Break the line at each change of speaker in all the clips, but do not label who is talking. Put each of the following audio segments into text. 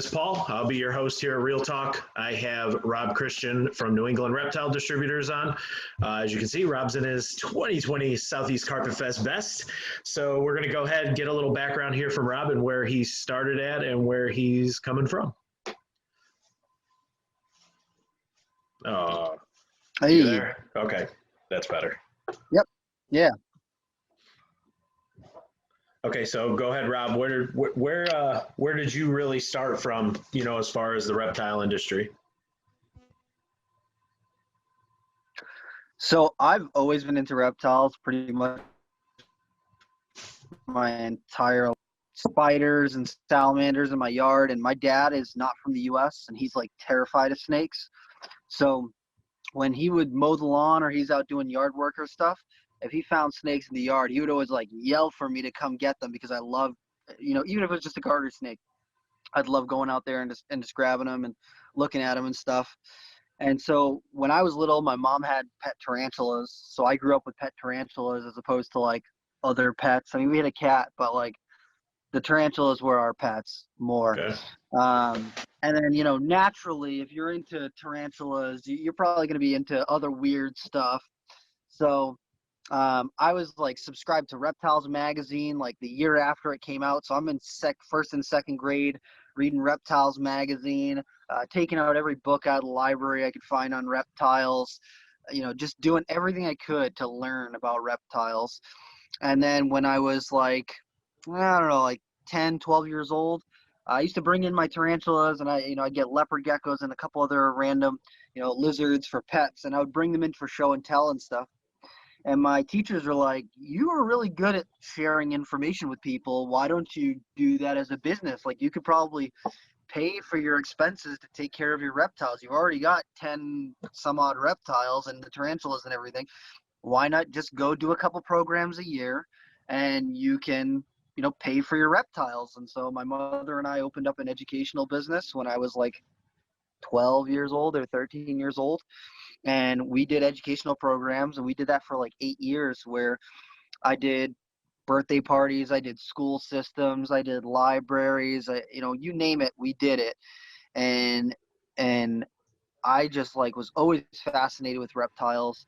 is Paul. I'll be your host here at Real Talk. I have Rob Christian from New England Reptile Distributors on. As you can see, Rob's in his 2020 Southeast Carpet Fest vest. So we're going to go ahead and get a little background here from Rob and where he started at and where he's coming from.
Hey.
You there? Okay, that's better.
Yep. Yeah.
Okay, so go ahead, Rob. Where did you really start from, you know, as far as the reptile industry?
So I've always been into reptiles pretty much my entire life. Spiders and salamanders in my yard, and my dad is not from the US and he's like terrified of snakes. So when he would mow the lawn or he's out doing yard work or stuff, if he found snakes in the yard, he would always like yell for me to come get them because I love, you know, even if it was just a garter snake, I'd love going out there and just grabbing them and looking at them and stuff. And so when I was little, my mom had pet tarantulas. So I grew up with pet tarantulas as opposed to like other pets. I mean, we had a cat, but like the tarantulas were our pets more.
Okay.
And then, you know, naturally, if you're into tarantulas, you're probably going to be into other weird stuff. So I was like subscribed to Reptiles magazine like the year after it came out. So I'm in first and second grade reading Reptiles magazine, taking out every book out of the library I could find on reptiles, you know, just doing everything I could to learn about reptiles. And then when I was like, I don't know, like 10, 12 years old, I used to bring in my tarantulas and I'd get leopard geckos and a couple other random, you know, lizards for pets, and I would bring them in for show and tell and stuff. And my teachers are like, you are really good at sharing information with people. Why don't you do that as a business? Like, you could probably pay for your expenses to take care of your reptiles. You've already got 10 some odd reptiles and the tarantulas and everything. Why not just go do a couple programs a year and you can, you know, pay for your reptiles? And so my mother and I opened up an educational business when I was like 12 years old or 13 years old. And we did educational programs, and we did that for like 8 years, where I did birthday parties, I did school systems, I did libraries, you know, you name it, we did it. And I just like was always fascinated with reptiles.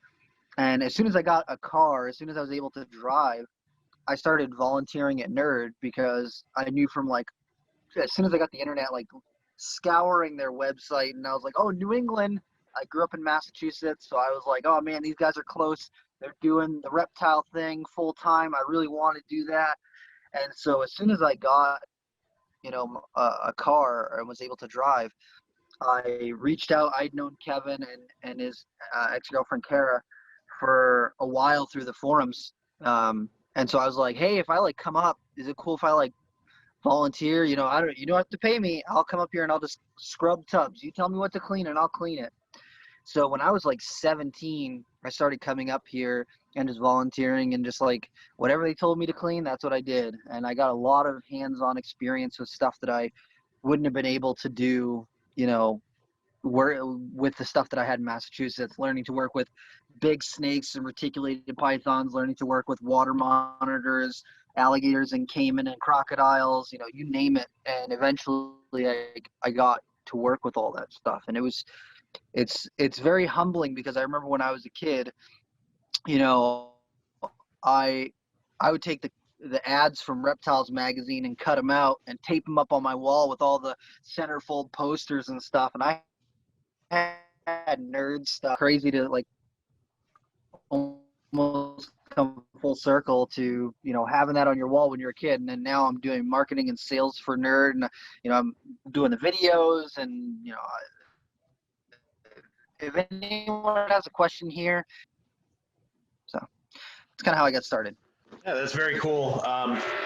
And as soon as I got a car, as soon as I was able to drive, I started volunteering at Nerd, because I knew from like, as soon as I got the internet, like scouring their website, and I was like, oh, New England. I grew up in Massachusetts, so I was like, oh man, these guys are close. They're doing the reptile thing full time. I really want to do that. And so as soon as I got, you know, a car and was able to drive, I reached out. I'd known Kevin and his ex-girlfriend Kara for a while through the forums. And so I was like, hey, if I like come up, is it cool if I like volunteer? You know, you don't have to pay me. I'll come up here and I'll just scrub tubs. You tell me what to clean and I'll clean it. So when I was like 17, I started coming up here and just volunteering, and just like whatever they told me to clean, that's what I did. And I got a lot of hands-on experience with stuff that I wouldn't have been able to do, you know, with the stuff that I had in Massachusetts, learning to work with big snakes and reticulated pythons, learning to work with water monitors, alligators and caiman and crocodiles, you know, you name it. And eventually I got to work with all that stuff. And it's very humbling, because I remember when I was a kid, you know, I would take the ads from Reptiles magazine and cut them out and tape them up on my wall with all the centerfold posters and stuff. And I had nerd stuff, crazy to like almost come full circle to, you know, having that on your wall when you're a kid. And then now I'm doing marketing and sales for Nerd, and, you know, I'm doing the videos, and, you know, if anyone has a question here. So that's kind of how I got started.
Yeah, that's very cool.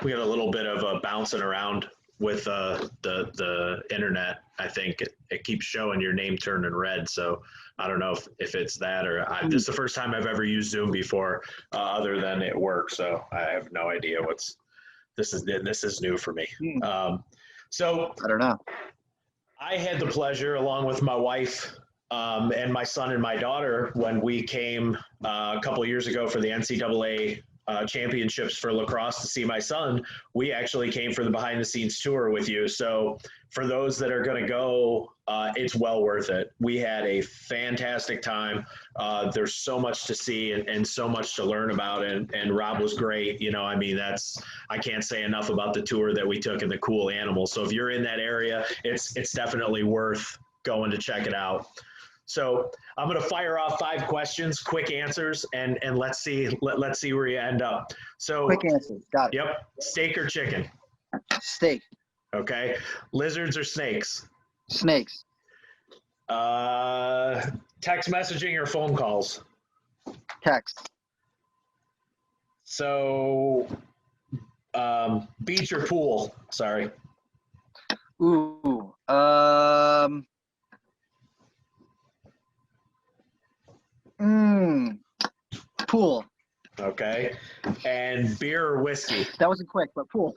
We got a little bit of bouncing around with the internet. I think it keeps showing your name turning red. So I don't know if it's that, or this is the first time I've ever used Zoom before, other than it works. So I have no idea this is new for me. So
I don't know.
I had the pleasure, along with my wife, and my son and my daughter, when we came a couple of years ago for the NCAA championships for lacrosse to see my son, we actually came for the behind the scenes tour with you. So for those that are going to go, it's well worth it. We had a fantastic time. There's so much to see and so much to learn about. And Rob was great. You know, I mean, I can't say enough about the tour that we took and the cool animals. So if you're in that area, it's definitely worth going to check it out. So I'm going to fire off 5 questions, quick answers, and let's see where you end up. So
Quick answers. Got it.
Yep. Steak or chicken?
Steak.
Okay. Lizards or snakes?
Snakes.
Text messaging or phone calls?
Text.
So beach or pool? Sorry.
Ooh. Pool.
Okay. And beer or whiskey?
That wasn't quick, but pool.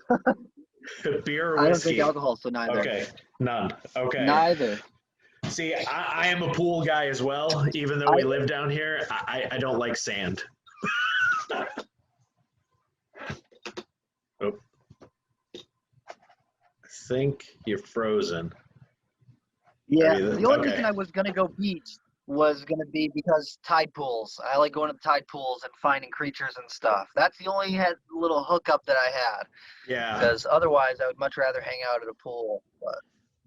Beer or whiskey?
I don't drink alcohol, so neither.
Okay. None. Okay.
Neither.
See, I am a pool guy as well. Even though we live down here, I don't like sand. Oh. I think you're frozen.
Yeah, the only reason I was going to go beach was going to be because tide pools. I like going to the tide pools and finding creatures and stuff. That's the only little hookup that I had.
Yeah.
Because otherwise, I would much rather hang out at a pool. But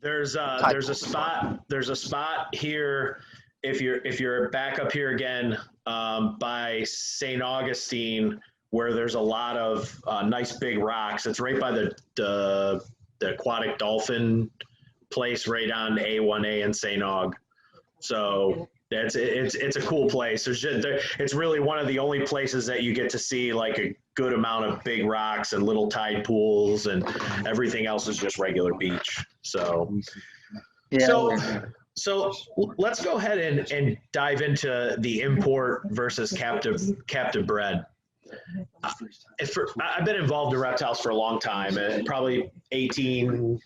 there's a spot here if you're back up here again by St. Augustine where there's a lot of nice big rocks. It's right by the aquatic dolphin place right on A1A in St. Aug. So it's a cool place. It's really one of the only places that you get to see like a good amount of big rocks and little tide pools, and everything else is just regular beach. So,
yeah.
So let's go ahead and dive into the import versus captive bred. I've been involved in reptiles for a long time, probably 18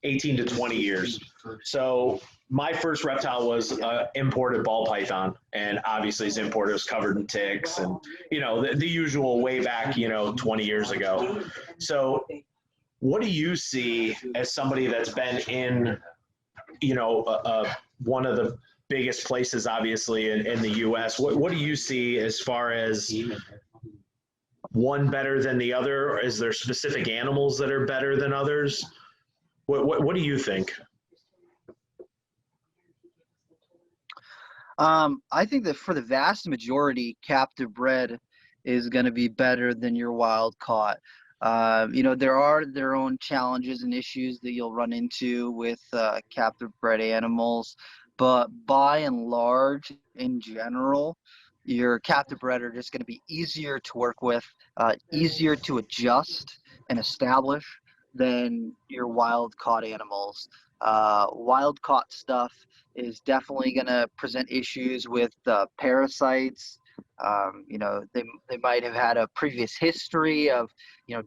to 20 years. So my first reptile was imported ball python, and obviously it's imported, it was covered in ticks and, you know, the usual way back, 20 years ago. So what do you see as somebody that's been in, one of the biggest places, obviously, in the U.S.? What do you see as far as one better than the other? Or is there specific animals that are better than others? What do you think?
I think that for the vast majority, captive bred is going to be better than your wild caught. There are their own challenges and issues that you'll run into with captive bred animals, but by and large, in general, your captive bred are just going to be easier to work with, easier to adjust and establish than your wild caught animals. Wild caught stuff is definitely going to present issues with parasites. They might have had a previous history of,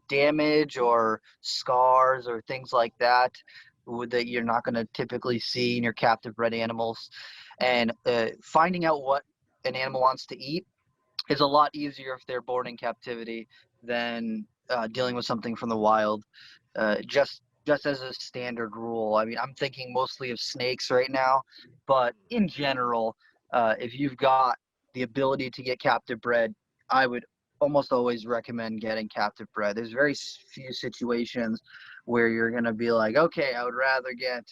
damage or scars or things like that you're not going to typically see in your captive bred animals. And finding out what an animal wants to eat is a lot easier if they're born in captivity than dealing with something from the wild. Just as a standard rule. I mean, I'm thinking mostly of snakes right now, but in general, if you've got the ability to get captive bred, I would almost always recommend getting captive bred. There's very few situations where you're going to be like, okay, I would rather get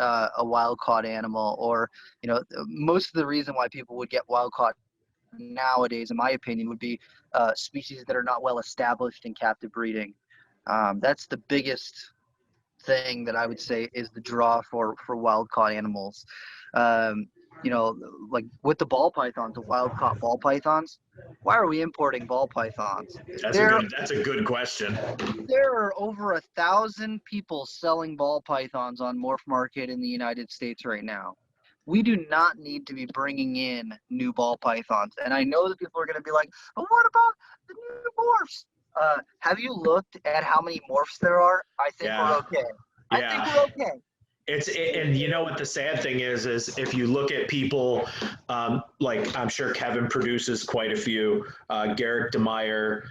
a wild caught animal, or, most of the reason why people would get wild caught nowadays, in my opinion, would be species that are not well established in captive breeding. That's the biggest thing that I would say is the draw for wild caught animals. Like with the ball pythons, the wild caught ball pythons, why are we importing ball pythons?
That's a good question.
There are over 1,000 people selling ball pythons on Morph Market in the United States right now. We do not need to be bringing in new ball pythons. And I know that people are going to be like, but what about the new morphs? Have you looked at how many morphs there are? I think we're okay. I think we're okay.
And you know what the sad thing is if you look at people, like I'm sure Kevin produces quite a few, Garrett Demeyer,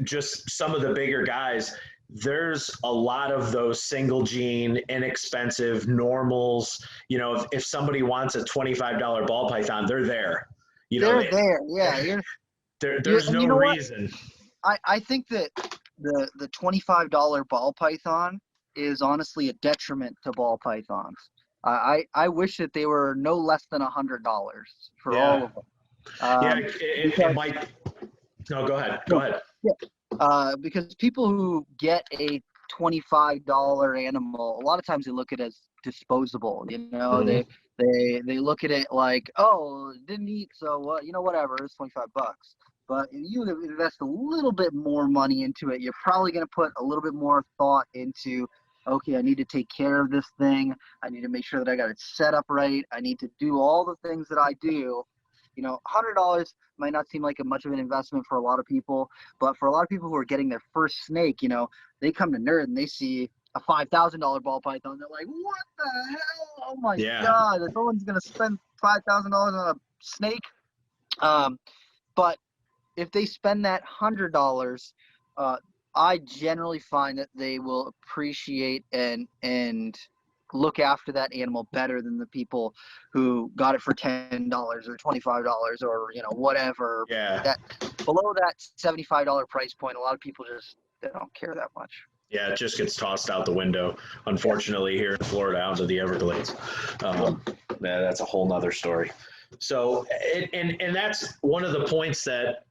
just some of the bigger guys. There's a lot of those single gene, inexpensive normals. If somebody wants a $25 ball python, they're there.
They're there. Yeah.
There's
And
no
you know what?
reason.
I think that the $25 ball python is honestly a detriment to ball pythons. I wish that they were no less than $100 for all of them.
It might. No, go ahead. Go ahead.
Yeah. Because people who get a $25 animal, a lot of times they look at it as disposable.
Mm-hmm.
They look at it like, oh, didn't eat, so what? Whatever. It's $25. But if you invest a little bit more money into it, you're probably going to put a little bit more thought into, okay, I need to take care of this thing. I need to make sure that I got it set up right. I need to do all the things that I do. $100 might not seem like much of an investment for a lot of people, but for a lot of people who are getting their first snake, they come to Nerd and they see a $5,000 ball python. They're like, what the hell? Oh my God, if someone's going to spend $5,000 on a snake. But if they spend that $100, I generally find that they will appreciate and look after that animal better than the people who got it for $10 or $25 or whatever.
Yeah.
That below that $75 price point, a lot of people they don't care that much.
Yeah, it just gets tossed out the window, unfortunately, here in Florida, out to the Everglades. That's a whole nother story. So, and that's one of the points that,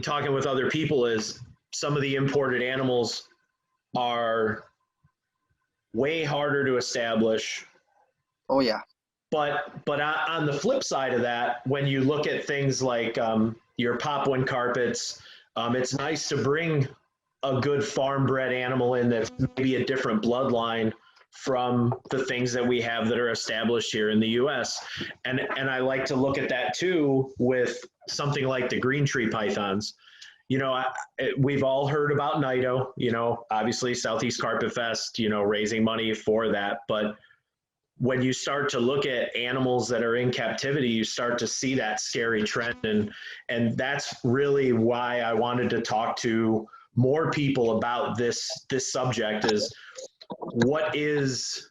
talking with other people is some of the imported animals are way harder to establish.
Oh, yeah.
But on the flip side of that, when you look at things like your Papuan carpets, it's nice to bring a good farm bred animal in that's maybe a different bloodline from the things that we have that are established here in the U.S. And I like to look at that too with something like the green tree pythons. We've all heard about Nido, obviously Southeast Carpet Fest, raising money for that. But when you start to look at animals that are in captivity, you start to see that scary trend. And that's really why I wanted to talk to more people about this subject is what is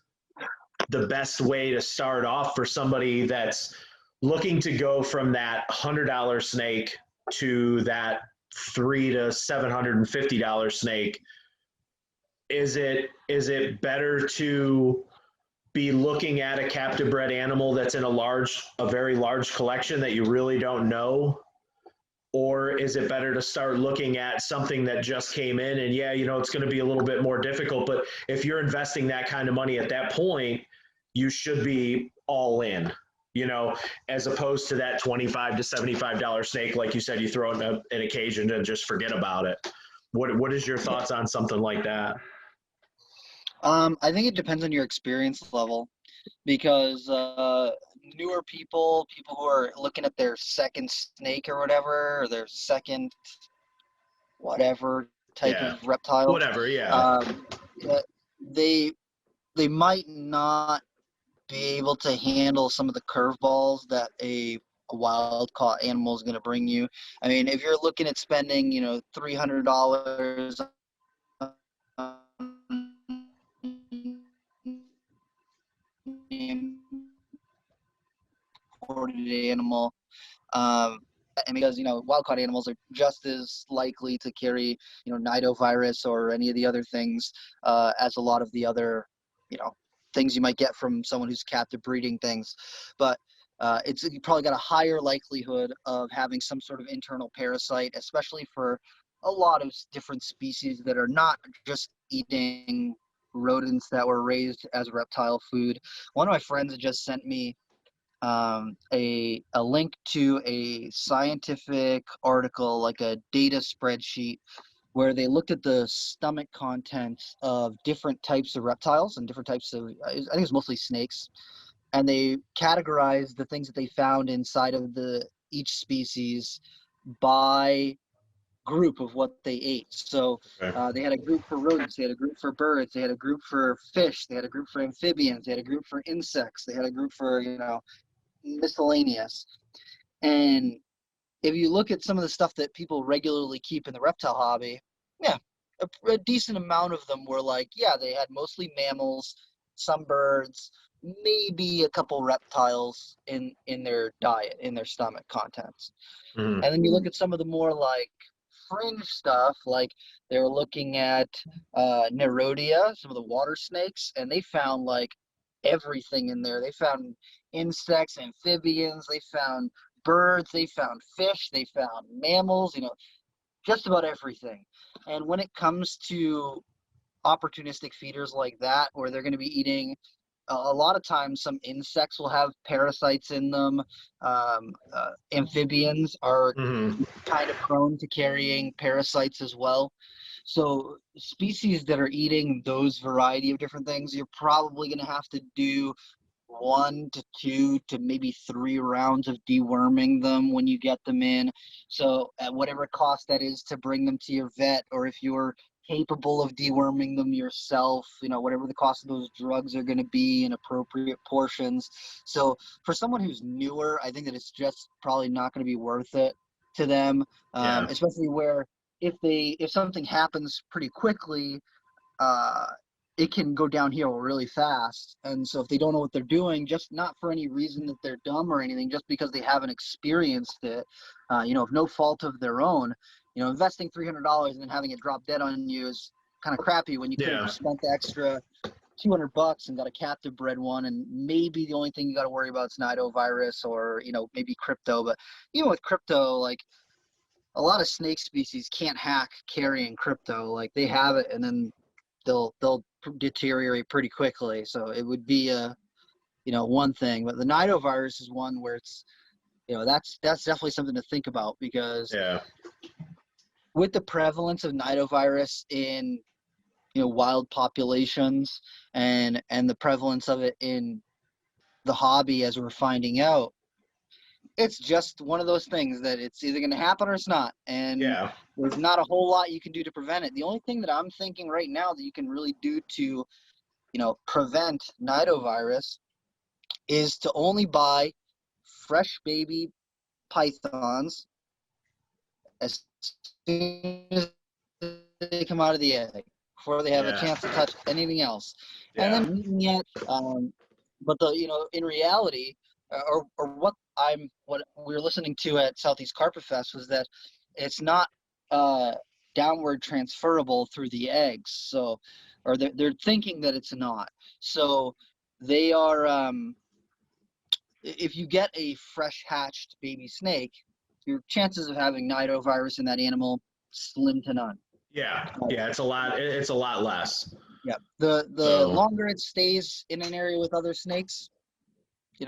the best way to start off for somebody that's looking to go from that $100 snake to that $300 to $750 snake. Is it better to be looking at a captive bred animal that's in a very large collection that you really don't know? Or is it better to start looking at something that just came in and it's going to be a little bit more difficult, but if you're investing that kind of money at that point, you should be all in, as opposed to that $25 to $75 snake. Like you said, you throw it in a cage and just forget about it. What is your thoughts on something like that?
I think it depends on your experience level, because newer people who are looking at their second snake or whatever, or their second whatever type of reptile,
whatever,
they might not be able to handle some of the curveballs that a wild caught animal is going to bring you. I mean, if you're looking at spending, $300 imported animal, and because wild caught animals are just as likely to carry nidovirus or any of the other things as a lot of the other things you might get from someone who's captive breeding things. But you probably got a higher likelihood of having some sort of internal parasite, especially for a lot of different species that are not just eating rodents that were raised as reptile food. One of my friends just sent me a link to a scientific article, like a data spreadsheet, where they looked at the stomach contents of different types of reptiles and different types of, I think it's mostly snakes, and they categorized the things that they found inside of each species by group of what they ate. So they had a group for rodents, they had a group for birds, they had a group for fish, they had a group for amphibians, they had a group for insects, they had a group for, miscellaneous. And if you look at some of the stuff that people regularly keep in the reptile hobby, yeah, a decent amount of them were like, yeah, they had mostly mammals, some birds, maybe a couple reptiles in their diet, in their stomach contents.
Mm-hmm.
And then you look at some of the more like fringe stuff, like they were looking at Nerodia, some of the water snakes, and they found like everything in there. They found insects, amphibians, they found birds, they found fish, they found mammals, just about everything. And when it comes to opportunistic feeders like that, where they're going to be eating, a lot of times some insects will have parasites in them. Amphibians are kind of prone to carrying parasites as well. So species that are eating those variety of different things, you're probably going to have to do 1 to 2 to maybe 3 rounds of deworming them when you get them in. So at whatever cost that is to bring them to your vet, or if you're capable of deworming them yourself, whatever the cost of those drugs are going to be in appropriate portions. So for someone who's newer, I think that it's just probably not going to be worth it to them, especially where if something happens pretty quickly, it can go downhill really fast. And so if they don't know what they're doing, just not for any reason that they're dumb or anything, just because they haven't experienced it, of no fault of their own, investing $300 and then having it drop dead on you is kind of crappy when you could have spent the extra $200 and got a captive bred one, and maybe the only thing you got to worry about is nidovirus or, maybe crypto. But even with crypto, like, a lot of snake species can't hack carrying crypto. Like, they have it and then they'll deteriorate pretty quickly. So it would be one thing. But the nidovirus is one where it's, that's definitely something to think about, because with the prevalence of nidovirus in wild populations and the prevalence of it in the hobby, as we're finding out, it's just one of those things that it's either going to happen or it's not. And there's not a whole lot you can do to prevent it. The only thing that I'm thinking right now that you can really do to, prevent nidovirus is to only buy fresh baby pythons as soon as they come out of the egg, before they have a chance to touch anything else. And then eating it, but in reality, or what we were listening to at Southeast Carpet Fest was that it's not downward transferable through the eggs. So, or they're thinking that it's not. So they are, if you get a fresh hatched baby snake, your chances of having nidovirus in that animal, slim to none.
It's a lot less.
The longer it stays in an area with other snakes, you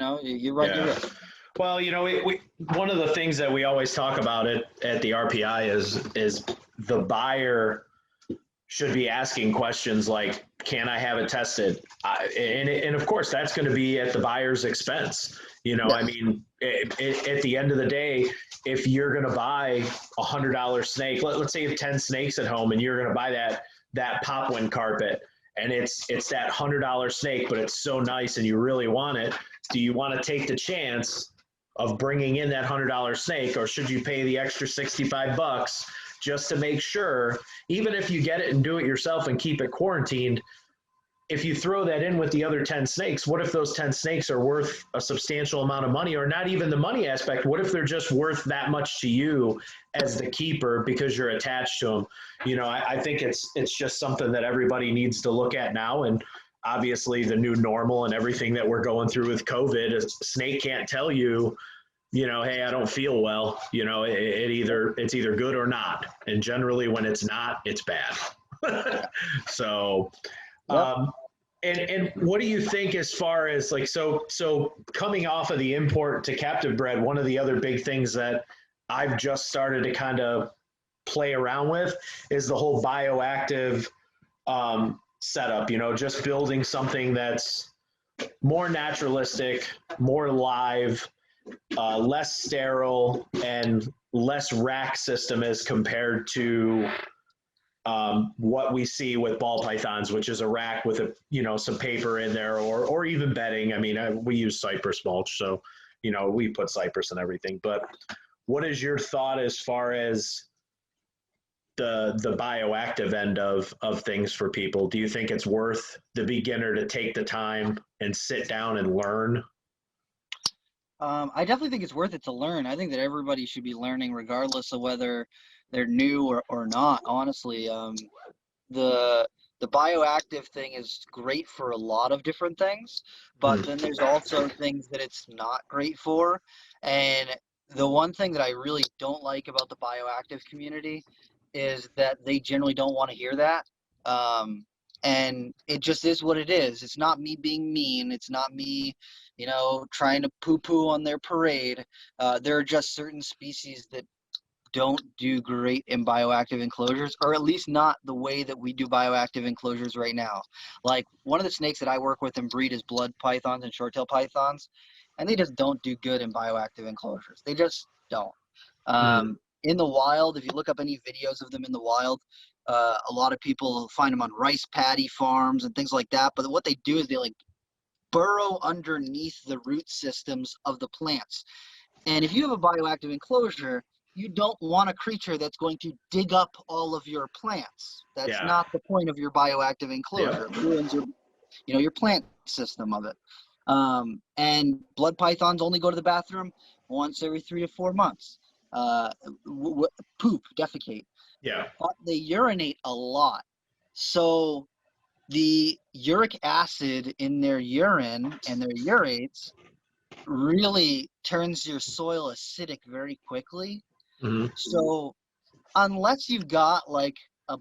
run your risk.
Well, we one of the things that we always talk about at the RPI is the buyer should be asking questions like, can I have it tested? And of course, that's going to be at the buyer's expense. I mean, at the end of the day, if you're going to buy $100 snake, let's say you have 10 snakes at home and you're going to buy that popwin carpet, and it's that $100 snake, but it's so nice and you really want it. Do you want to take the chance of bringing in that $100 snake, or should you pay the extra $65 just to make sure, even if you get it and do it yourself and keep it quarantined, if you throw that in with the other 10 snakes, what if those 10 snakes are worth a substantial amount of money, or not even the money aspect? What if they're just worth that much to you as the keeper because you're attached to them? I think it's just something that everybody needs to look at now. And obviously the new normal and everything that we're going through with COVID, a snake can't tell you, hey, I don't feel well. It's either good or not. And generally when it's not, it's bad. So, and what do you think as far as like, so coming off of the import to captive bred, one of the other big things that I've just started to kind of play around with is the whole bioactive setup, just building something that's more naturalistic, more live, less sterile, and less rack system as compared to what we see with ball pythons, which is a rack with a, you know, some paper in there, or even bedding. I mean, we use cypress mulch, so, you know, we put cypress and everything. But what is your thought as far as the bioactive end of things for people? Do you think it's worth the beginner to take the time and sit down and learn?
I definitely think it's worth it to learn. I think that everybody should be learning regardless of whether they're new or not, honestly. The the bioactive thing is great for a lot of different things, but then there's also things that it's not great for. And the one thing that I really don't like about the bioactive community is that they generally don't want to hear that. And it just is what it is. It's not me being mean. It's not me, trying to poo-poo on their parade. There are just certain species that don't do great in bioactive enclosures, or at least not the way that we do bioactive enclosures right now. Like, one of the snakes that I work with and breed is blood pythons and short-tailed pythons, and they just don't do good in bioactive enclosures. They just don't. In the wild, if you look up any videos of them in the wild, a lot of people find them on rice paddy farms and things like that. But what they do is they like burrow underneath the root systems of the plants. And if you have a bioactive enclosure, you don't want a creature that's going to dig up all of your plants. That's not the point of your bioactive enclosure. It ruins your plant system of it. And blood pythons only go to the bathroom once every 3 to 4 months. Poop, defecate.
Yeah.
But they urinate a lot. So the uric acid in their urine and their urates really turns your soil acidic very quickly. So unless you've got like a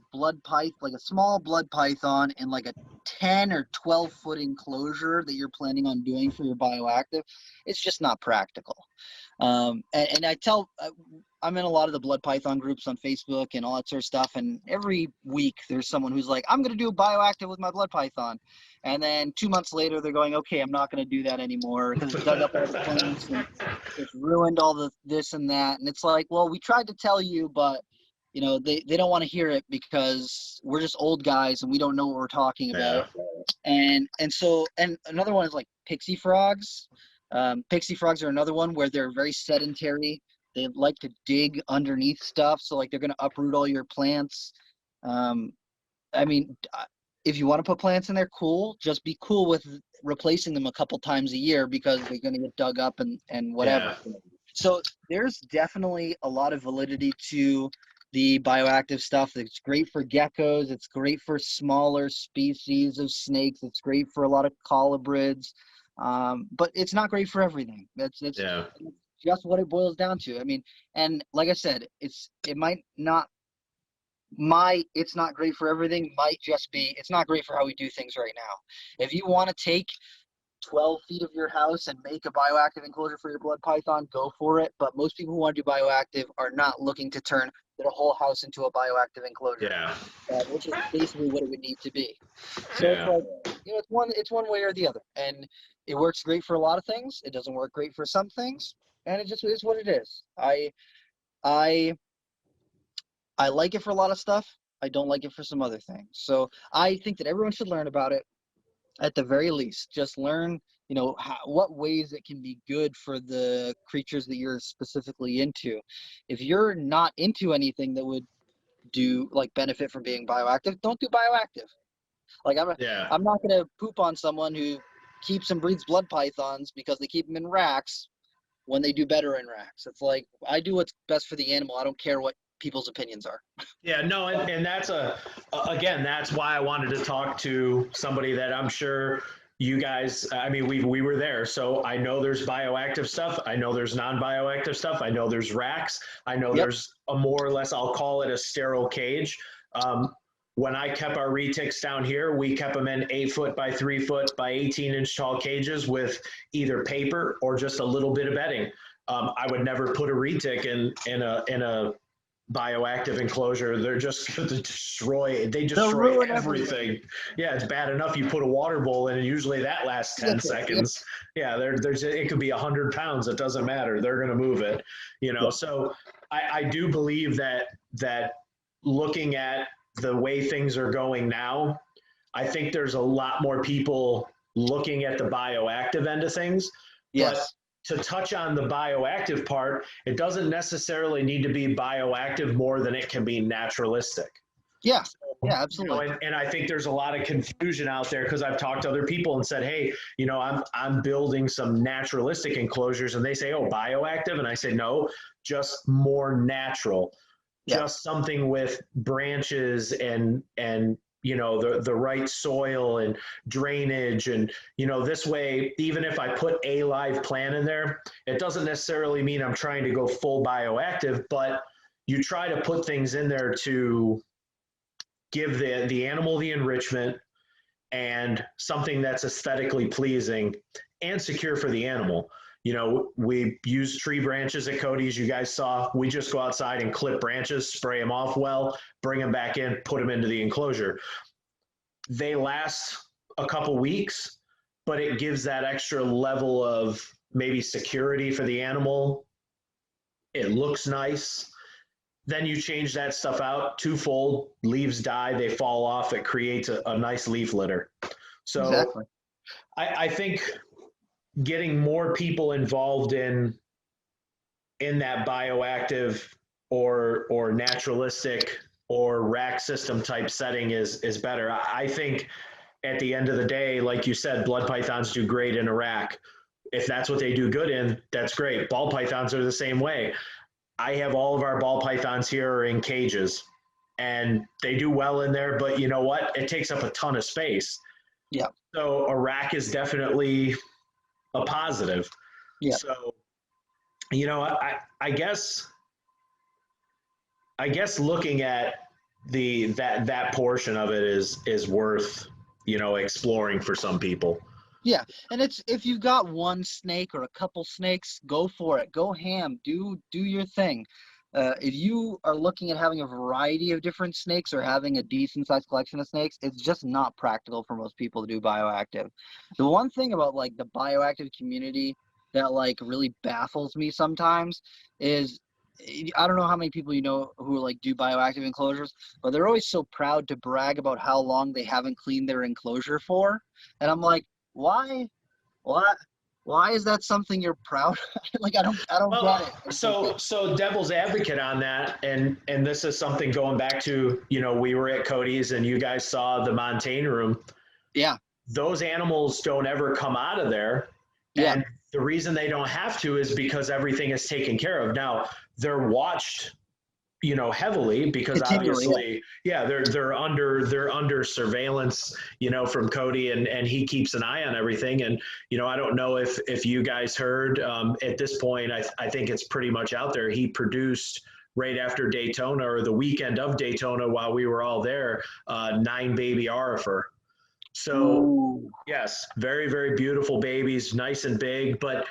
small blood python in like a 10 or 12-foot enclosure that you're planning on doing for your bioactive, it's just not practical. And I'm in a lot of the blood python groups on Facebook and all that sort of stuff, and every week there's someone who's like, I'm going to do a bioactive with my blood python, and then 2 months later they're going, okay, I'm not going to do that anymore because it's dug up all the plants and it's ruined all the this and that. And it's like, well, we tried to tell you, but they don't want to hear it because we're just old guys and we don't know what we're talking about. And another one is like pixie frogs. Pixie frogs are another one where they're very sedentary. They like to dig underneath stuff, so like they're going to uproot all your plants. I mean, if you want to put plants in there, cool. Just be cool with replacing them a couple times a year because they're going to get dug up and whatever. So there's definitely a lot of validity to the bioactive stuff. It's great for geckos. It's great for smaller species of snakes. It's great for a lot of colubrids. But it's not great for everything. It's just what it boils down to. I mean, and like I said, it's not great for everything might just be, it's not great for how we do things right now. If you want to take 12 feet of your house and make a bioactive enclosure for your blood python, go for it. But most people who want to do bioactive are not looking to turn their whole house into a bioactive enclosure, which is basically what it would need to be. So it's like, it's one way or the other, and it works great for a lot of things. It doesn't work great for some things, and it just is what it is. I like it for a lot of stuff. I don't like it for some other things. So I think that everyone should learn about it. At the very least, just learn, what ways it can be good for the creatures that you're specifically into. If you're not into anything that would benefit from being bioactive, don't do bioactive. Like, I'm not going to poop on someone who keeps and breeds blood pythons because they keep them in racks when they do better in racks. It's like, I do what's best for the animal. I don't care what people's opinions are.
And that's again, that's why I wanted to talk to somebody that I'm sure you guys, I mean, we were there, so I know there's bioactive stuff, I know there's non-bioactive stuff, I know there's racks, I know there's a more or less, I'll call it a sterile cage. When I kept our retics down here, we kept them in 8-foot by 3-foot by 18-inch tall cages with either paper or just a little bit of bedding. I would never put a retic in a bioactive enclosure. They're just going to destroy everything. Yeah, it's bad enough you put a water bowl in, and usually that lasts 10 seconds. Yeah, it could be 100 pounds. It doesn't matter. They're going to move it. So I do believe that looking at the way things are going now, I think there's a lot more people looking at the bioactive end of things. But
Yes.
to touch on the bioactive part, it doesn't necessarily need to be bioactive more than it can be naturalistic.
Yeah.
So,
Yeah, absolutely.
and I think there's a lot of confusion out there because I've talked to other people and said, hey, I'm building some naturalistic enclosures, and they say, oh, bioactive, and I say, no, just more natural, just something with branches and the right soil and drainage, and this way, even if I put a live plant in there, it doesn't necessarily mean I'm trying to go full bioactive, but you try to put things in there to give the animal the enrichment and something that's aesthetically pleasing and secure for the animal. We use tree branches at Cody's. You guys saw, we just go outside and clip branches, spray them off well, bring them back in, put them into the enclosure. They last a couple weeks, but it gives that extra level of maybe security for the animal. It looks nice. Then you change that stuff out, twofold, leaves die, they fall off, it creates a nice leaf litter. So
Exactly.
I think getting more people involved in that bioactive or naturalistic or rack system type setting is better. I think at the end of the day, like you said, blood pythons do great in a rack. If that's what they do good in, that's great. Ball pythons are the same way. I have all of our ball pythons here in cages, and they do well in there, but you know what? It takes up a ton of space.
Yeah.
So a rack is definitely a positive.
Yeah.
So, I guess looking at that portion of it is worth, exploring for some people.
Yeah, and it's if you've got one snake or a couple snakes, go for it. Go ham. Do your thing. If you are looking at having a variety of different snakes or having a decent sized collection of snakes, it's just not practical for most people to do bioactive. The one thing about like the bioactive community that like really baffles me sometimes is I don't know how many people you know who like do bioactive enclosures, but they're always so proud to brag about how long they haven't cleaned their enclosure for. And I'm like, why is that something you're proud of? Like I don't get it.
So devil's advocate on that, and this is something going back to, we were at Cody's and you guys saw the Montaigne room.
Yeah.
Those animals don't ever come out of there.
Yeah.
And the reason they don't have to is because everything is taken care of. Now they're watched, heavily because obviously, they're under surveillance, from Cody, and he keeps an eye on everything. And, I don't know if you guys heard, at this point, I think it's pretty much out there. He produced right after Daytona or the weekend of Daytona while we were all there, 9 baby Arifer. So
Ooh.
yes, very, very beautiful babies, nice and big, but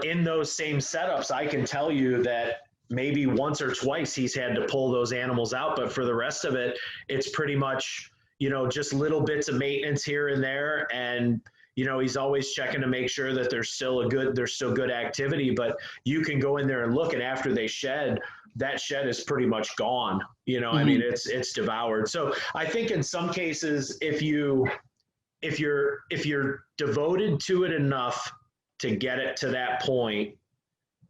in those same setups, I can tell you that maybe once or twice he's had to pull those animals out, but for the rest of it, it's pretty much, just little bits of maintenance here and there. And, he's always checking to make sure that there's still good activity, but you can go in there and look, and after they shed, that shed is pretty much gone. I mean, it's devoured. So I think in some cases, if you're devoted to it enough to get it to that point,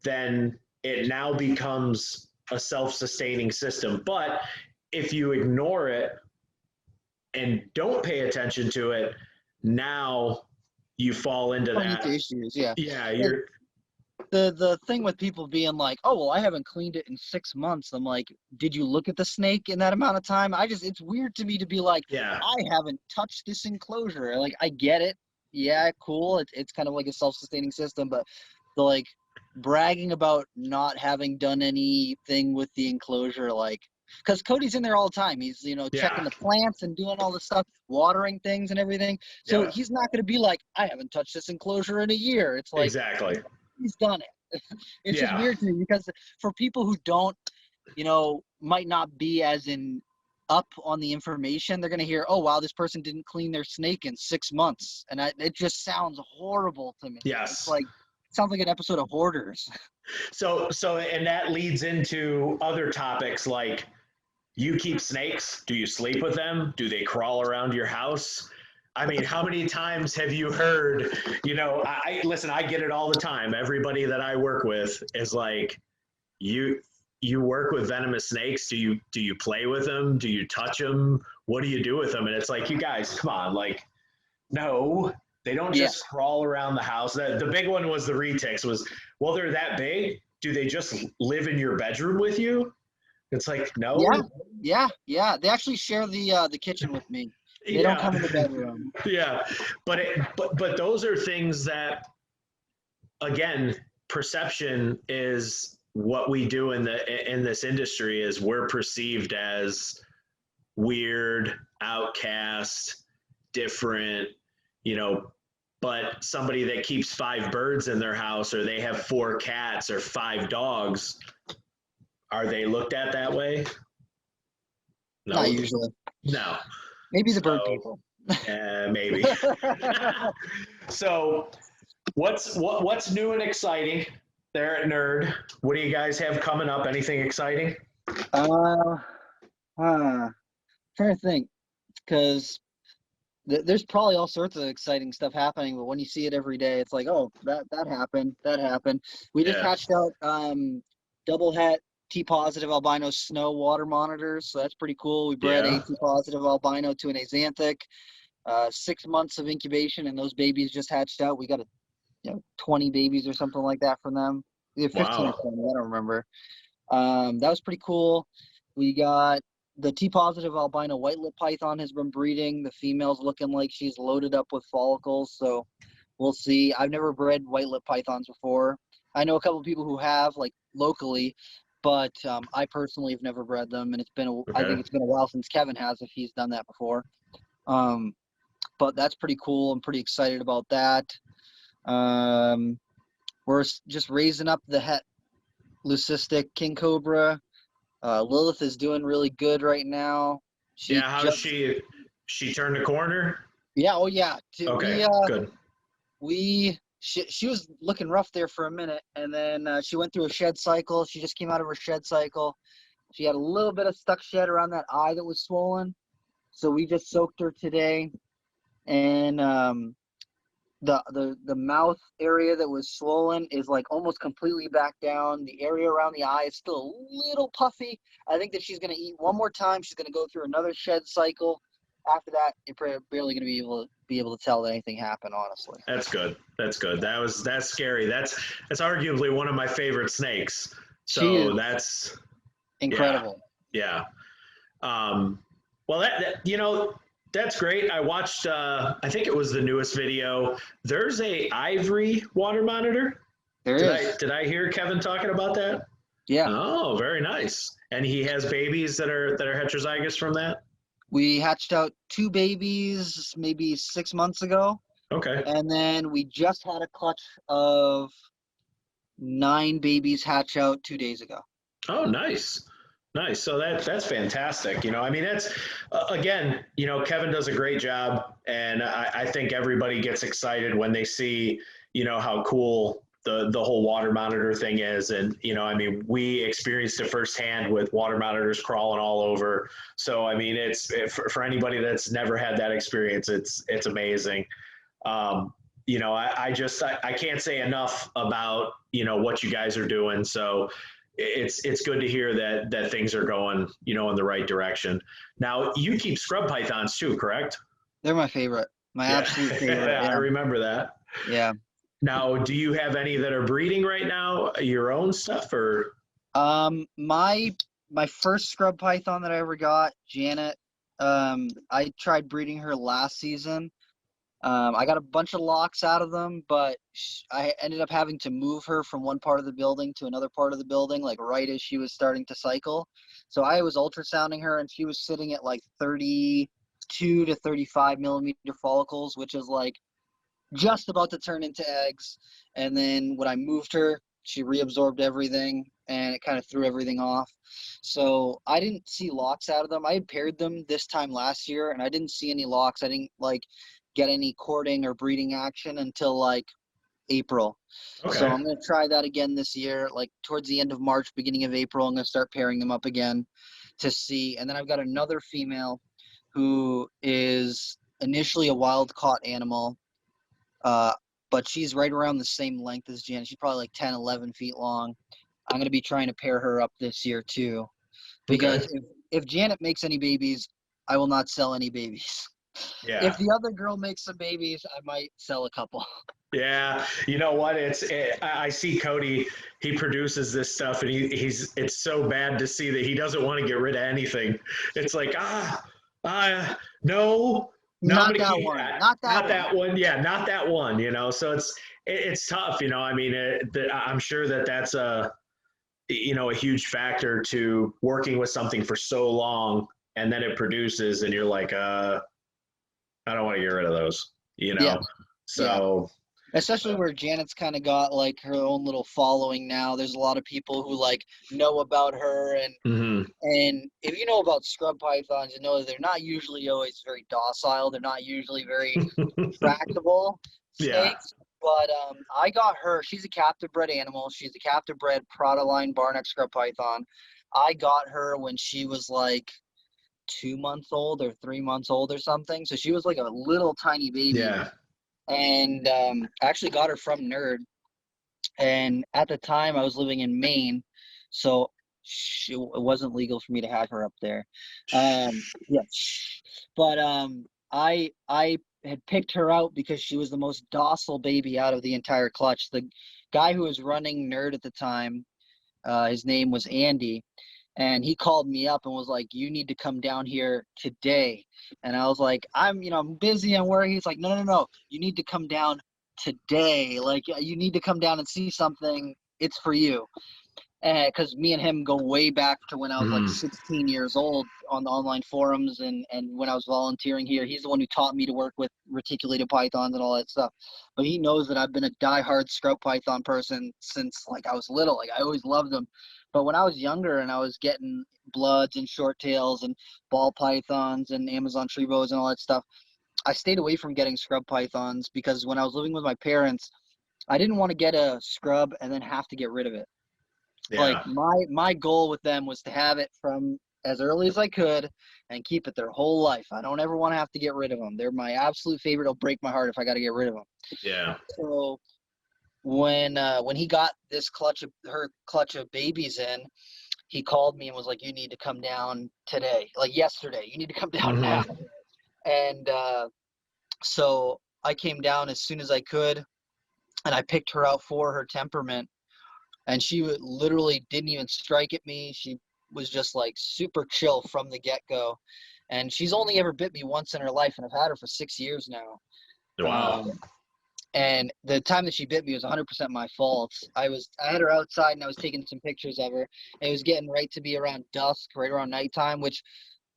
then it now becomes a self-sustaining system. But if you ignore it and don't pay attention to it, now you fall into that.
Issues, yeah.
Yeah,
the thing with people being like, oh well, I haven't cleaned it in 6 months. I'm like, did you look at the snake in that amount of time? It's weird to me to be like,
yeah,
I haven't touched this enclosure. Like, I get it. Yeah, cool. It's kind of like a self-sustaining system, but the like bragging about not having done anything with the enclosure, like, because Cody's in there all the time. He's, checking the plants and doing all the stuff, watering things and everything. So he's not going to be like, I haven't touched this enclosure in a year. It's like,
exactly.
He's done it. It's just weird to me because for people who don't, might not be as up on the information, they're going to hear, oh, wow, this person didn't clean their snake in 6 months. And it just sounds horrible to me.
Yes.
It's like, sounds like an episode of Hoarders.
So, and that leads into other topics like, you keep snakes. Do you sleep with them? Do they crawl around your house? I mean, how many times have you heard, listen, I get it all the time. Everybody that I work with is like, you work with venomous snakes. Do you play with them? Do you touch them? What do you do with them? And it's like, you guys, come on, like, no, they don't just crawl around the house. The big one was the retics was, well, they're that big. Do they just live in your bedroom with you? It's like, no.
Yeah. They actually share the kitchen with me. They don't come in the bedroom.
Yeah, but those are things that, again, perception is what we do in this industry. Is we're perceived as weird, outcast, different, but somebody that keeps 5 birds in their house, or they have 4 cats or 5 dogs, are they looked at that way? No.
Not usually.
No.
Maybe the bird people.
Maybe. So what's new and exciting there at Nerd? What do you guys have coming up? Anything exciting?
Trying to think, because there's probably all sorts of exciting stuff happening, but when you see it every day, it's like, oh, that happened. We just hatched out double het T-positive albino snow water monitors, so that's pretty cool. We bred a T-positive albino to an axanthic, 6 months of incubation, and those babies just hatched out. We got 20 babies or something like that from them. Either 15 or 20, I don't remember. That was pretty cool. We got the T-positive albino white lip python has been breeding. The female's looking like she's loaded up with follicles, so we'll see. I've never bred white lip pythons before. I know a couple of people who have, like, locally, but I personally have never bred them, and I think it's been a while since Kevin has, if he's done that before. But that's pretty cool. I'm pretty excited about that. We're just raising up the het leucistic king cobra. Lilith is doing really good right now.
How's she? She turned the corner?
Yeah. Oh, yeah.
Okay. Good.
She was looking rough there for a minute, and then she went through a shed cycle. She just came out of her shed cycle. She had a little bit of stuck shed around that eye that was swollen, so we just soaked her today. And the mouth area that was swollen is like almost completely back down. The area around the eye is still a little puffy. I think that she's going to eat one more time. She's going to go through another shed cycle. After that, you're barely going to be able to tell that anything happened, honestly.
That's good. That's scary. That's arguably one of my favorite snakes. So that's
incredible.
Yeah. Well, that's great. I watched, I think it was the newest video. There's a ivory water monitor. Did I hear Kevin talking about that?
Yeah.
Oh, very nice. And he has babies that are heterozygous from that?
We hatched out 2 babies maybe 6 months ago.
Okay.
And then we just had a clutch of 9 babies hatch out 2 days ago.
Oh, nice. Nice. So that's fantastic. That's, again, Kevin does a great job, and I think everybody gets excited when they see, how cool the whole water monitor thing is. And, we experienced it firsthand with water monitors crawling all over. So, it's for anybody that's never had that experience, it's amazing. I can't say enough about, what you guys are doing. So it's good to hear that things are going, in the right direction. Now, you keep scrub pythons too, correct? They're
my favorite. My absolute favorite.
Yeah. I remember that.
Yeah.
Now, do you have any that are breeding right now, your own stuff, or?
My first scrub python that I ever got, Janet, I tried breeding her last season. I got a bunch of locks out of them, but I ended up having to move her from one part of the building to another part of the building, like right as she was starting to cycle. So I was ultrasounding her, and she was sitting at like 32 to 35 millimeter follicles, which is like just about to turn into eggs. And then when I moved her, she reabsorbed everything, and it kind of threw everything off. So I didn't see locks out of them. I had paired them this time last year, and I didn't see any locks. I didn't get any courting or breeding action until April.
Okay.
So I'm going to try that again this year, like towards the end of March, beginning of April. I'm going to start pairing them up again to see. And then I've got another female who is initially a wild caught animal, but she's right around the same length as Janet. She's probably like 10, 11 feet long. I'm going to be trying to pair her up this year too, because if Janet makes any babies, I will not sell any babies.
Yeah.
If the other girl makes some babies, I might sell a couple.
Yeah, you know what? I see Cody. He produces this stuff, and he's. It's so bad to see that he doesn't want to get rid of anything. It's like no,
Not that one. Not
that one. Yeah, not that one. You know, so it's tough. You know, I mean, I'm sure that's a huge factor to working with something for so long, and then it produces, and you're like, I don't want to get rid of those. You know,
Yeah.
so.
Yeah. Especially where Janet's kind of got like her own little following now. There's a lot of people who like know about her, and and if you know about scrub pythons, you know that they're not usually always very docile. They're not usually very tractable snakes. But I got her. She's a captive bred animal. She's a captive bred Prada line barneck scrub python. I got her when she was like 2 months old or 3 months old or something. So she was like a little tiny baby.
Yeah.
And I actually got her from Nerd. And at the time, I was living in Maine, so it wasn't legal for me to have her up there. Yeah, but I had picked her out because she was the most docile baby out of the entire clutch. The guy who was running Nerd at the time, his name was Andy. And he called me up and was like, you need to come down here today. And I was like, I'm busy, I'm working. He's like, no. You need to come down today. Like, you need to come down and see something. It's for you. Because me and him go way back to when I was like 16 years old on the online forums and when I was volunteering here. He's the one who taught me to work with reticulated pythons and all that stuff. But he knows that I've been a diehard scrub python person since like I was little. Like I always loved them. But when I was younger and I was getting bloods and short tails and ball pythons and Amazon tree boas and all that stuff, I stayed away from getting scrub pythons because when I was living with my parents, I didn't want to get a scrub and then have to get rid of it. Yeah. Like my goal with them was to have it from as early as I could and keep it their whole life. I don't ever want to have to get rid of them. They're my absolute favorite. It'll break my heart if I got to get rid of them.
Yeah.
So when he got this clutch of babies in, he called me and was like, you need to come down today, like yesterday. You need to come down now. And so I came down as soon as I could, and I picked her out for her temperament. And she literally didn't even strike at me. She was just like super chill from the get-go. And she's only ever bit me once in her life, and I've had her for 6 years now.
Wow.
And the time that she bit me was 100% my fault. I had her outside, and I was taking some pictures of her. And it was getting right to be around dusk, right around nighttime, which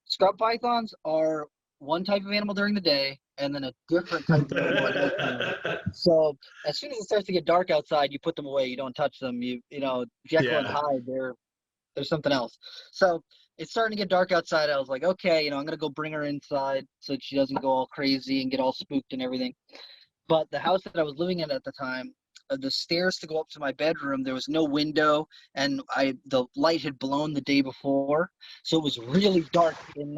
scrub pythons are one type of animal during the day and then a different type of animal at nighttime. So as soon as it starts to get dark outside, you put them away. You don't touch them. Jekyll and Hyde, they're something else. So it's starting to get dark outside. I was like, okay, I'm going to go bring her inside so that she doesn't go all crazy and get all spooked and everything. But the house that I was living in at the time, the stairs to go up to my bedroom, there was no window, and the light had blown the day before, so it was really dark in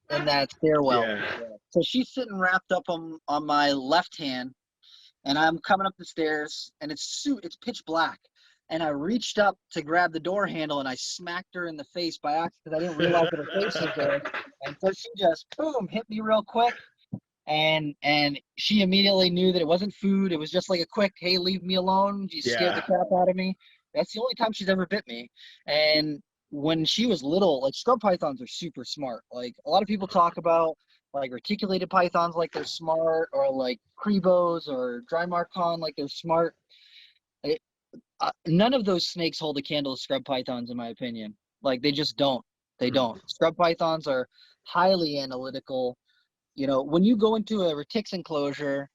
that stairwell. Yeah. So she's sitting wrapped up on my left hand, and I'm coming up the stairs, and it's pitch black. And I reached up to grab the door handle, and I smacked her in the face by accident because I didn't realize that her face was there. And so she just, boom, hit me real quick. And she immediately knew that it wasn't food. It was just like a quick, hey, leave me alone. She scared the crap out of me. That's the only time she's ever bit me. And when she was little, like scrub pythons are super smart. Like a lot of people talk about like reticulated pythons like they're smart, or like crebos or dry marcon like they're smart. None of those snakes hold a candle to scrub pythons, in my opinion. Like they just don't. They don't. Scrub pythons are highly analytical. When you go into a retic enclosure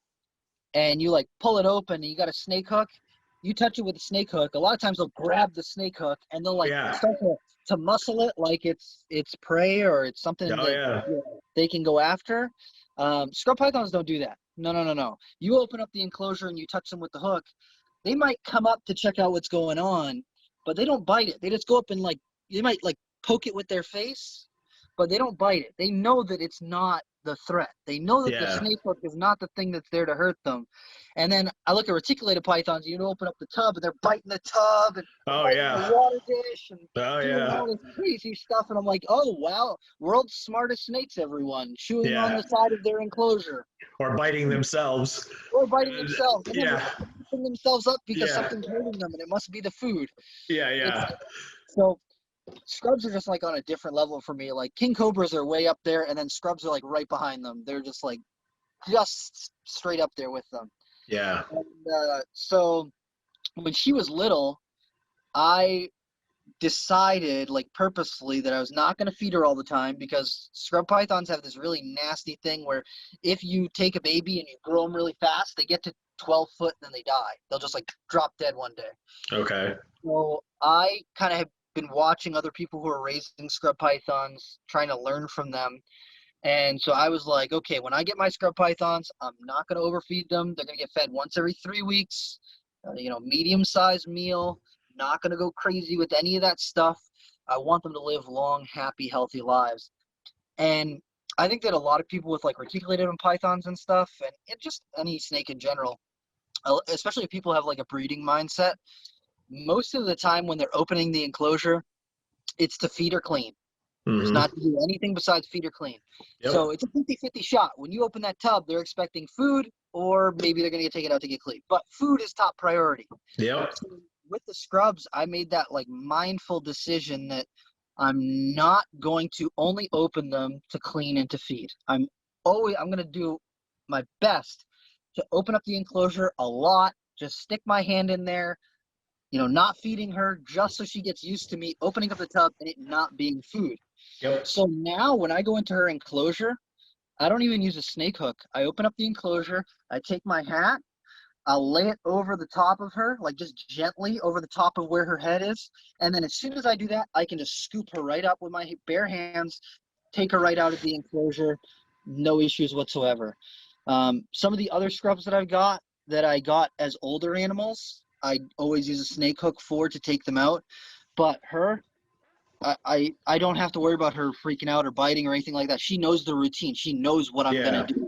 and you like pull it open and you got a snake hook, you touch it with a snake hook. A lot of times they'll grab the snake hook and they'll start to muscle it like it's prey or it's something they can go after. Scrub pythons don't do that. No, no, no, no. You open up the enclosure and you touch them with the hook. They might come up to check out what's going on, but they don't bite it. They just go up and they might poke it with their face, but they don't bite it. They know that it's not the threat. They know that the snake hook is not the thing that's there to hurt them. And then I look at reticulated pythons. You open up the tub and they're biting the tub and biting the water dish and doing all this crazy stuff. And I'm like, oh wow, world's smartest snakes, everyone, chewing on the side of their enclosure
or biting themselves.
Or biting themselves. And then picking themselves up because something's hurting them, and it must be the food. So scrubs are just on a different level for me. Like king cobras are way up there, and then scrubs are right behind them. They're just just straight up there with them.
Yeah.
And, so when she was little, I decided purposefully that I was not going to feed her all the time, because scrub pythons have this really nasty thing where if you take a baby and you grow them really fast, they get to 12 foot and then they die. They'll just drop dead one day.
Okay.
So I kind of have been watching other people who are raising scrub pythons, trying to learn from them. And so I was like, okay, when I get my scrub pythons, I'm not going to overfeed them. They're going to get fed once every 3 weeks, medium-sized meal. Not going to go crazy with any of that stuff. I want them to live long, happy, healthy lives. And I think that a lot of people with reticulated pythons and stuff, and just any snake in general, especially if people have a breeding mindset, most of the time when they're opening the enclosure, it's to feed or clean. There's not to do anything besides feed or clean. So it's a 50-50 shot. When you open that tub, they're expecting food, or maybe they're going to take it out to get clean. But food is top priority.
So
with the scrubs, I made that mindful decision that I'm not going to only open them to clean and to feed. I'm going to do my best to open up the enclosure a lot, just stick my hand in there, not feeding her, just so she gets used to me opening up the tub and it not being food. So now when I go into her enclosure, I don't even use a snake hook. I open up the enclosure, I take my hat, I'll lay it over the top of her, just gently over the top of where her head is. And then as soon as I do that, I can just scoop her right up with my bare hands, take her right out of the enclosure, no issues whatsoever. Some of the other scrubs that I got as older animals, I always use a snake hook to take them out. But her, I don't have to worry about her freaking out or biting or anything like that. She knows the routine. She knows what I'm going to do.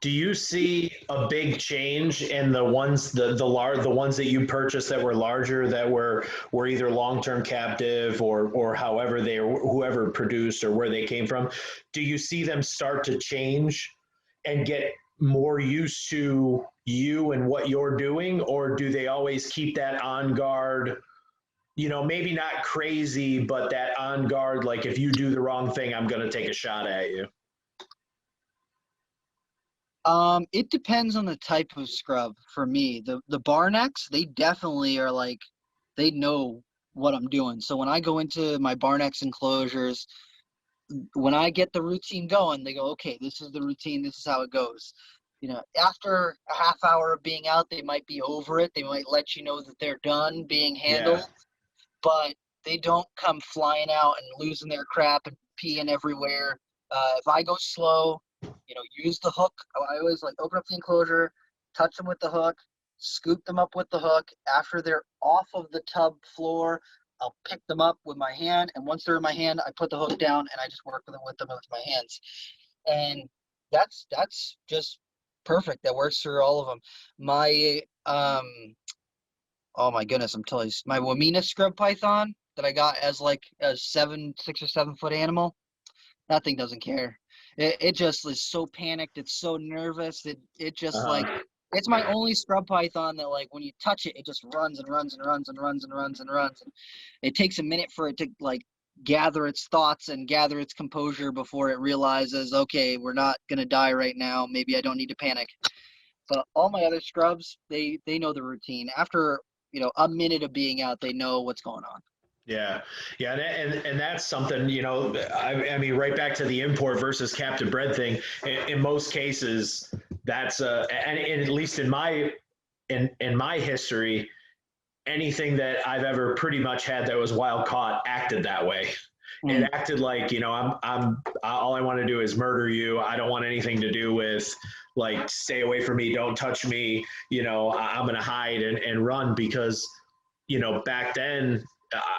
Do you see a big change in the ones the ones that you purchased that were larger, that were either long-term captive or however whoever produced or where they came from? Do you see them start to change and get more used to you and what you're doing, or do they always keep that on guard? Maybe not crazy, but that on guard, if you do the wrong thing, I'm going to take a shot at you.
It depends on the type of scrub for me. The bar necks, they definitely are they know what I'm doing. So when I go into my bar necks enclosures, when I get the routine going, they go, okay, this is the routine, this is how it goes. After a half hour of being out, they might be over it. They might let you know that they're done being handled, but they don't come flying out and losing their crap and peeing everywhere. If I go slow, use the hook. I always open up the enclosure, touch them with the hook, scoop them up with the hook. After they're off of the tub floor, I'll pick them up with my hand, and once they're in my hand, I put the hook down and I just work with them with my hands. And that's just perfect. That works for all of them. My oh my goodness, I'm telling you, my Wamena scrub python that I got as a 6 or 7 foot animal, that thing doesn't care. It just is so panicked. It's so nervous. It just it's my only scrub python that when you touch it, it just runs and runs and runs and runs and runs and runs. And it takes a minute for it to gather its thoughts and gather its composure before it realizes, okay, we're not gonna die right now. Maybe I don't need to panic. But all my other scrubs, they know the routine. After a minute of being out, they know what's going on.
Yeah. And that's something, I mean, right back to the import versus captive bred thing. In most cases, that's and at least in my history, anything that I've ever pretty much had that was wild caught acted that way. It acted like, you know, all I want to do is murder you. I don't want anything to do with, like, stay away from me, don't touch me. You know, I'm going to hide and run because, you know, back then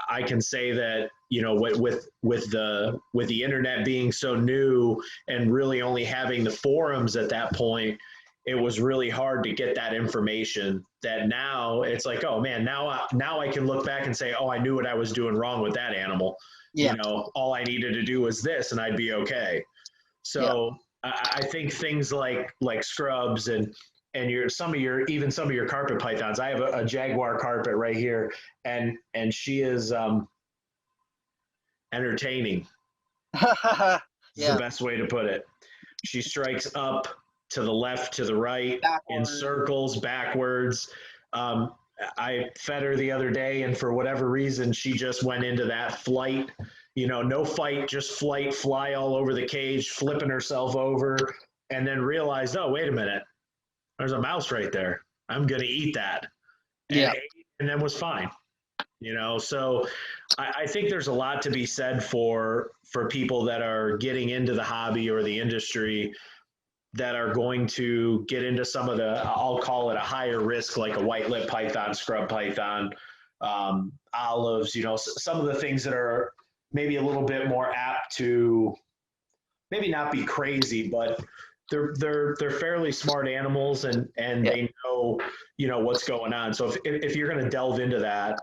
I can say that, you know, with the internet being so new and really only having the forums at that point, it was really hard to get that information. That now it's like, oh man, now I can look back and say, oh, I knew what I was doing wrong with that animal.
Yeah.
You know, all I needed to do was this and I'd be okay. So I think things like scrubs and some of your carpet pythons. I have a jaguar carpet right here, and she is entertaining. Is the best way to put it. She strikes up, to the left, to the right, backwards, in circles, backwards. I fed her the other day, and for whatever reason, she just went into that flight. You know, no fight, just flight, fly all over the cage, flipping herself over, and then realized, oh, wait a minute, there's a mouse right there. I'm going to eat that. And then was fine. You know, so I think there's a lot to be said for people that are getting into the hobby or the industry that are going to get into some of the, I'll call it a higher risk, like a white lip python, scrub python, olives, you know, some of the things that are maybe a little bit more apt to maybe not be crazy, but they're fairly smart animals and they know, you know, what's going on. So if you're going to delve into that,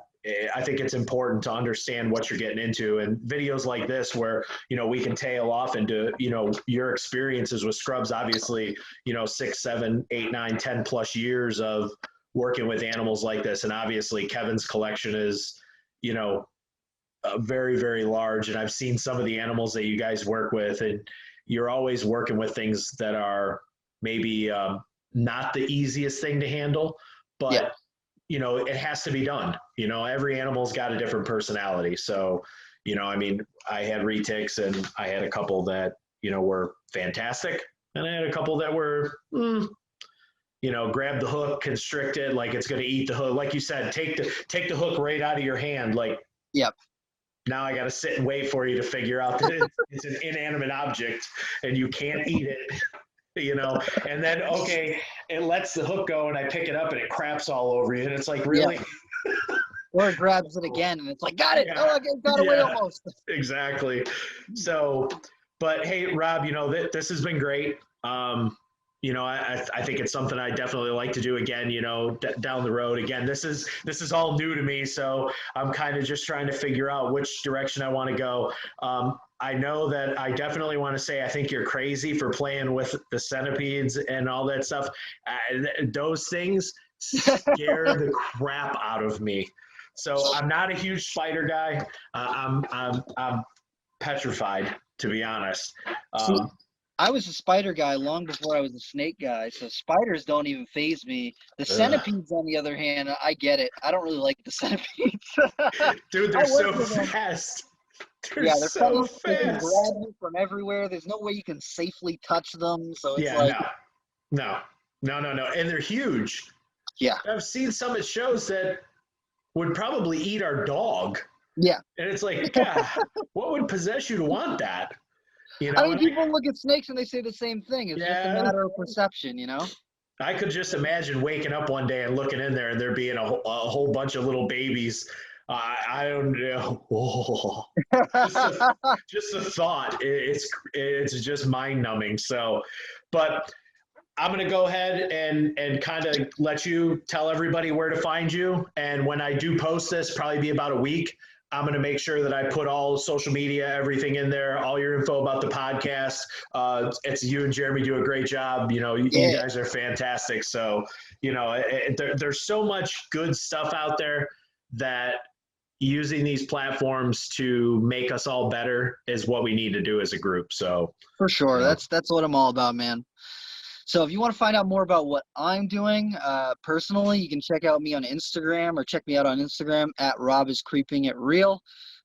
I think it's important to understand what you're getting into, and videos like this where, you know, we can tail off into, you know, your experiences with scrubs, obviously, you know, 6, 7, 8, 9, 10 plus years of working with animals like this. And obviously Kevin's collection is, you know, very, very large. And I've seen some of the animals that you guys work with, and you're always working with things that are maybe not the easiest thing to handle, but you know, it has to be done. You know, every animal's got a different personality. So, you know, I mean, I had retics and I had a couple that, you know, were fantastic. And I had a couple that were, you know, grab the hook, constrict it, like it's going to eat the hook. Like you said, take the hook right out of your hand. Like, now I got to sit and wait for you to figure out that it's an inanimate object and you can't eat it. You know, and then, okay, it lets the hook go and I pick it up and it craps all over you. And it's like, really?
Or it grabs it again and it's like, got it. Oh, I got away almost.
Exactly. So, but hey, Rob, you know, this has been great. You know, I think it's something I definitely like to do again, you know, down the road. Again, this is all new to me. So I'm kind of just trying to figure out which direction I want to go. I know that I definitely want to say I think you're crazy for playing with the centipedes and all that stuff. Those things scare the crap out of me. So I'm not a huge spider guy. I'm petrified, to be honest.
I was a spider guy long before I was a snake guy, so spiders don't even faze me. The centipedes, on the other hand, I get it. I don't really like the centipedes.
Dude, they're so fast. They're so fast.
They can grab you from everywhere. There's no way you can safely touch them. So it's like
no. And they're huge.
Yeah.
I've seen some at shows that would probably eat our dog.
Yeah.
And it's like, God, what would possess you to want that? You know,
I mean, people look at snakes and they say the same thing. It's just a matter of perception, you know?
I could just imagine waking up one day and looking in there and there being a whole bunch of little babies. I don't know. just the thought. It's just mind numbing. So, but I'm going to go ahead and kind of let you tell everybody where to find you. And when I do post this, probably be about a week, I'm going to make sure that I put all social media, everything in there, all your info about the podcast. It's you and Jeremy do a great job. You know, you guys are fantastic. So, you know, there's so much good stuff out there that using these platforms to make us all better is what we need to do as a group. So
for sure. You know. That's what I'm all about, man. So if you want to find out more about what I'm doing personally, you can check out me on Instagram or check me out on Instagram at RobIsCreepingItReal.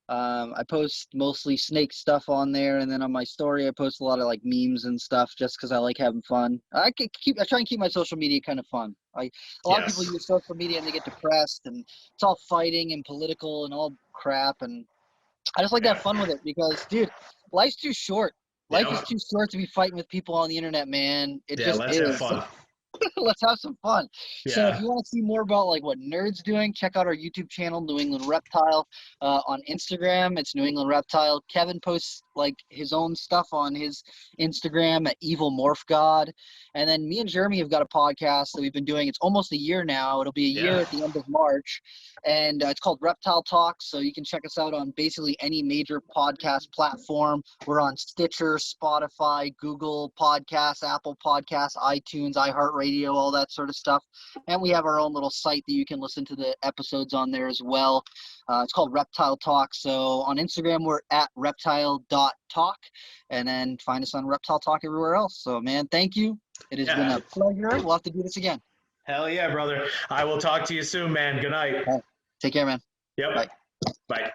I post mostly snake stuff on there, and then on my story I post a lot of like memes and stuff just because I like having fun. I try and keep my social media kind of fun. A lot of people use social media and they get depressed and it's all fighting and political and all crap, and I just like to have fun with it because, dude, life's too short. Life is
Yep.
too short to be fighting with people on the internet, man. It
Yeah,
just
let's have
is.
fun.
Let's have some fun. So if
Yeah.
you want to see more about like what Nerd's doing, check out our YouTube channel, New England Reptile. On Instagram, it's New England Reptile. Kevin posts like his own stuff on his Instagram at Evil Morph God. And then me and Jeremy have got a podcast that we've been doing. It's almost a year now. It'll be a year
Yeah.
at the end of March. And it's called Reptile Talks. So you can check us out on basically any major podcast platform. We're on Stitcher, Spotify, Google Podcasts, Apple Podcasts, iTunes, iHeartRadio, all that sort of stuff. And we have our own little site that you can listen to the episodes on there as well. It's called Reptile Talk. So on Instagram, we're at reptile.talk. And then find us on Reptile Talk everywhere else. So, man, thank you. It has been a pleasure. We'll have to do this again.
Hell yeah, brother. I will talk to you soon, man. Good night.
Take care, man.
Yep.
Bye.
Bye.